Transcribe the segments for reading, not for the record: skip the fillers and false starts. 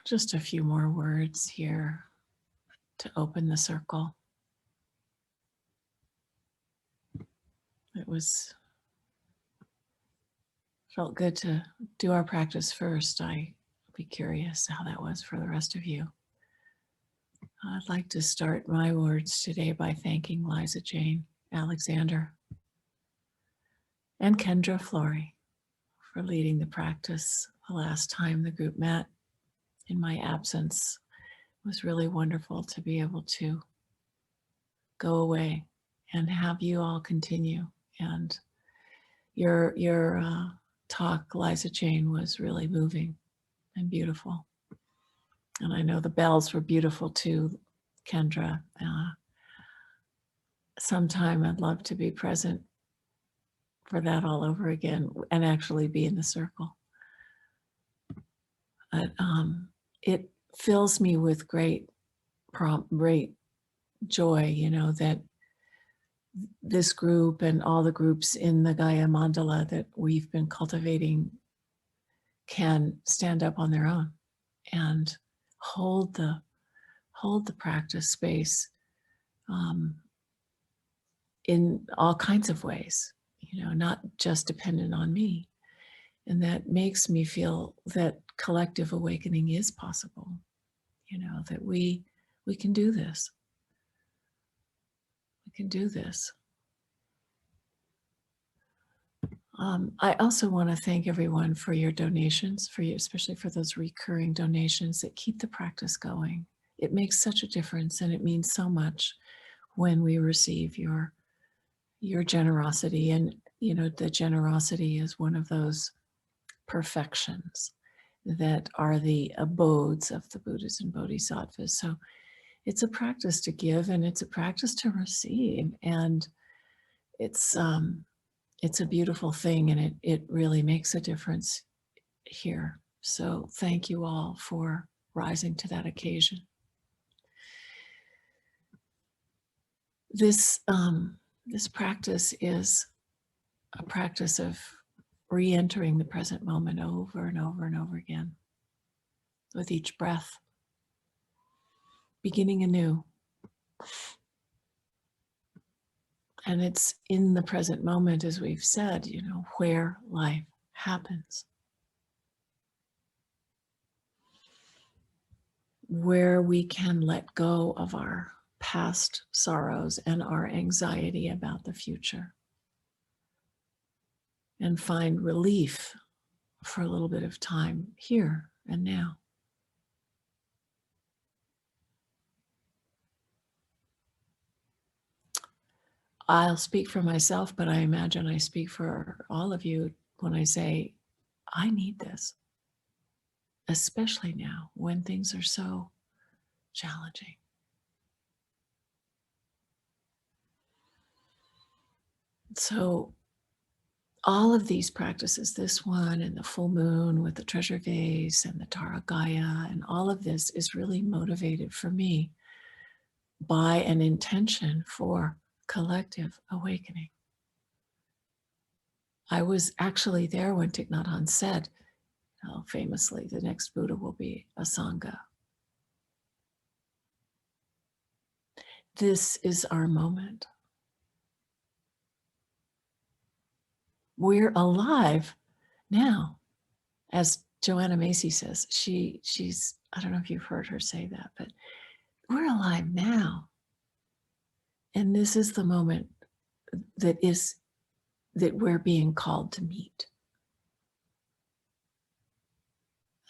Just a few more words here to open the circle. It felt good to do our practice first. I'd be curious how that was for the rest of you. I'd like to start my words today by thanking Liza Jane Alexander and Kendra Flory for leading the practice the last time the group met in my absence. It was really wonderful to be able to go away and have you all continue. And your talk, Liza Jane, was really moving and beautiful. And I know the bells were beautiful too, Kendra. Sometime I'd love to be present for that all over again and actually be in the circle. But it fills me with great joy, you know, that this group and all the groups in the Gaia Mandala that we've been cultivating can stand up on their own and hold the practice space in all kinds of ways, you know, not just dependent on me. And that makes me feel that collective awakening is possible, you know, that we can do this. We can do this. I also want to thank everyone for your donations, especially for those recurring donations that keep the practice going. It makes such a difference, and it means so much when we receive your generosity. And you know, the generosity is one of those perfections that are the abodes of the Buddhas and Bodhisattvas. So it's a practice to give, and it's a practice to receive, and it's a beautiful thing, and it really makes a difference here. So thank you all for rising to that occasion. This practice is a practice of re-entering the present moment over and over and over again with each breath, beginning anew. And it's in the present moment, as we've said, you know, where life happens, where we can let go of our past sorrows and our anxiety about the future and find relief for a little bit of time here and now. I'll speak for myself, but I imagine I speak for all of you when I say, I need this, especially now when things are so challenging. So all of these practices, this one and the full moon with the treasure vase and the Tara Gaia, and all of this is really motivated for me by an intention for collective awakening. I was actually there when Thich Nhat Hanh said, famously, the next Buddha will be a sangha. This is our moment. We're alive now. As Joanna Macy says, she's, I don't know if you've heard her say that, but we're alive now. And this is the moment that we're being called to meet.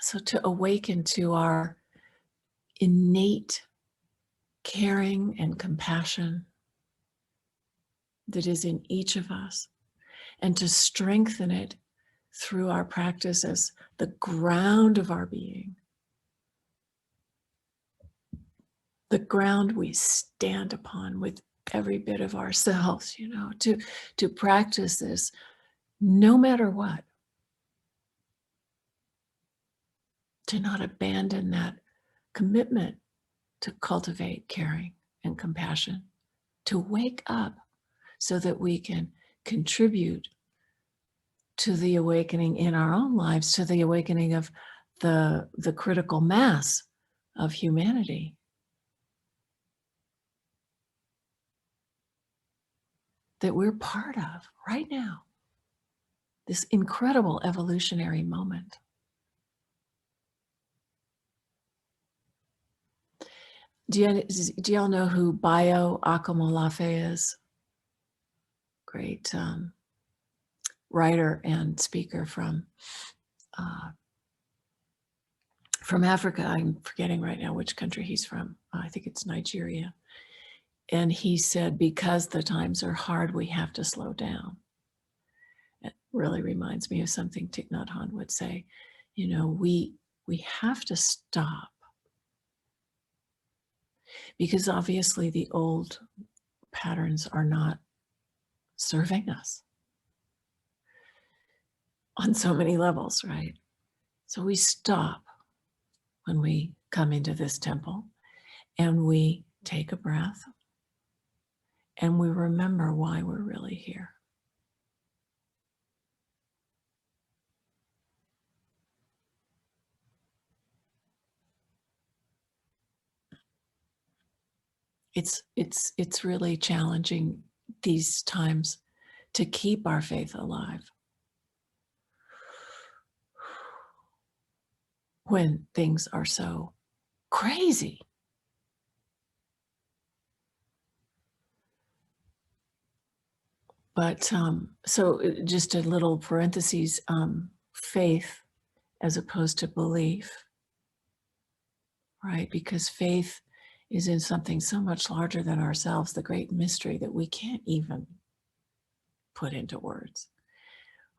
So to awaken to our innate caring and compassion that is in each of us, and to strengthen it through our practice as the ground of our being, the ground we stand upon with every bit of ourselves, you know, to practice this no matter what, to not abandon that commitment to cultivate caring and compassion, to wake up so that we can contribute to the awakening in our own lives, to the awakening of the critical mass of humanity that we're part of right now, this incredible evolutionary moment. Do y'all know who Bayo Akomolafe is? Great writer and speaker from Africa. I'm forgetting right now which country he's from. I think it's Nigeria. And he said, because the times are hard, we have to slow down. It really reminds me of something Thich Nhat Hanh would say. You know, we have to stop, because obviously the old patterns are not serving us on so many levels, right? So we stop when we come into this temple and we take a breath and we remember why we're really here. It's really challenging these times to keep our faith alive when things are so crazy. But so just a little parentheses, faith as opposed to belief, right? Because faith is in something so much larger than ourselves, the great mystery that we can't even put into words.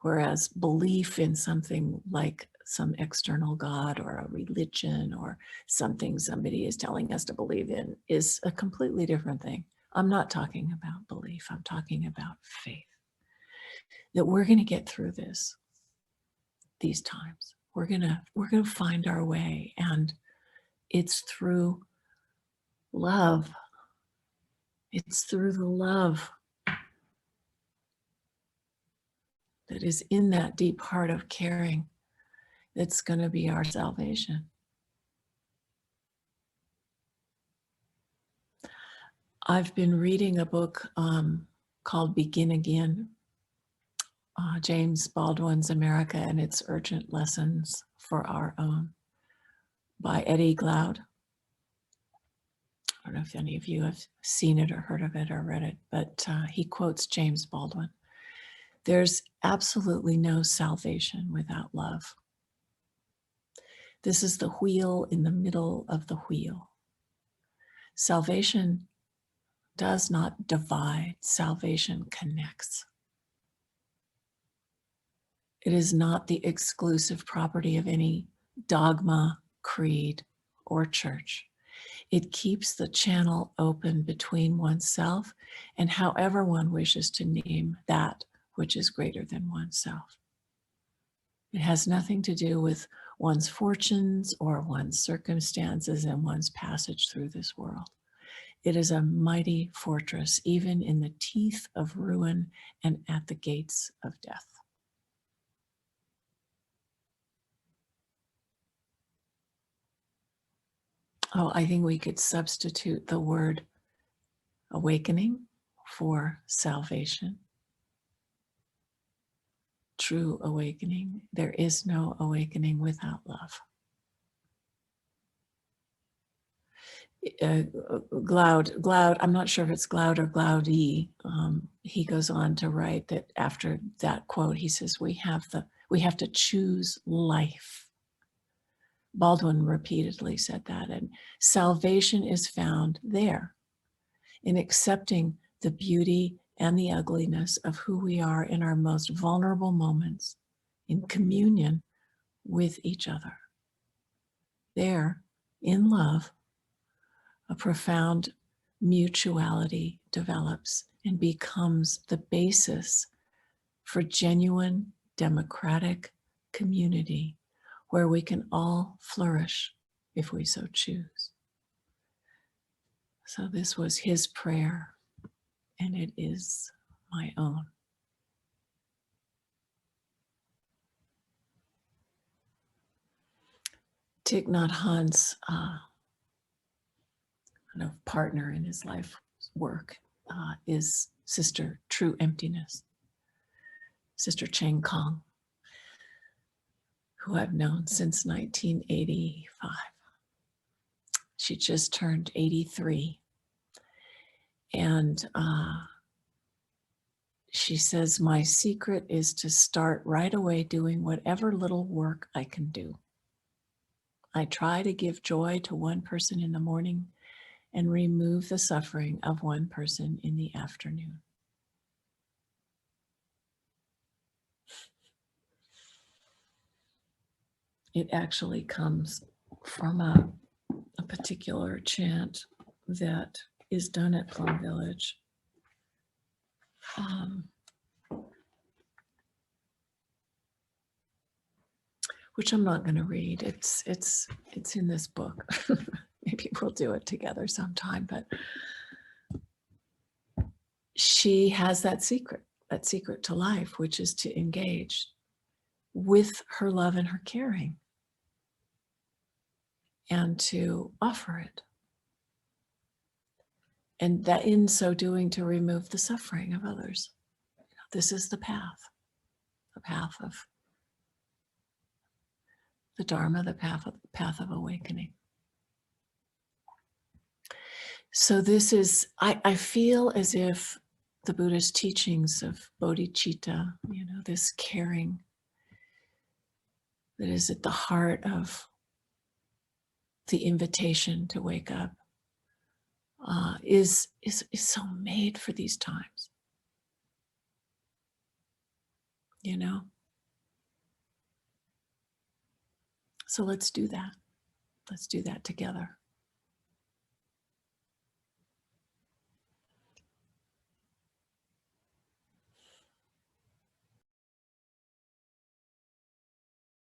Whereas belief in something like some external God or a religion or something somebody is telling us to believe in is a completely different thing. I'm not talking about belief. I'm talking about faith. That we're going to get through these times. We're gonna find our way, and it's through love. It's through the love that is in that deep heart of caring that's going to be our salvation. I've been reading a book called Begin Again, James Baldwin's America and Its Urgent Lessons for Our Own by Eddie Glaude. I don't know if any of you have seen it or heard of it or read it, but he quotes James Baldwin. There's absolutely no salvation without love. This is the wheel in the middle of the wheel. Salvation does not divide, salvation connects. It is not the exclusive property of any dogma, creed, or church. It keeps the channel open between oneself and however one wishes to name that which is greater than oneself. It has nothing to do with one's fortunes or one's circumstances and one's passage through this world. It is a mighty fortress, even in the teeth of ruin and at the gates of death. Oh, I think we could substitute the word awakening for salvation. True awakening. There is no awakening without love. Glaude, I'm not sure if it's Glaude or Glaude. He goes on to write that after that quote, he says, we have to choose life. Baldwin repeatedly said that, and salvation is found there in accepting the beauty and the ugliness of who we are in our most vulnerable moments, in communion with each other. There, in love, a profound mutuality develops and becomes the basis for genuine democratic community where we can all flourish if we so choose. So this was his prayer, and it is my own. Thich Nhat Hanh's partner in his life work is Sister True Emptiness, Sister Cheng Kong, who I've known since 1985. She just turned 83. And she says, my secret is to start right away doing whatever little work I can do. I try to give joy to one person in the morning and remove the suffering of one person in the afternoon. It actually comes from a particular chant that is done at Plum Village. Which I'm not going to read. It's in this book. Maybe we'll do it together sometime, but she has that secret to life, which is to engage with her love and her caring and to offer it. And that in so doing, to remove the suffering of others. This is the path of the Dharma, the path of awakening. So this is, I feel as if the Buddha's teachings of bodhicitta, this caring that is at the heart of the invitation to wake up, is so made for these times. So let's do that. Let's do that together.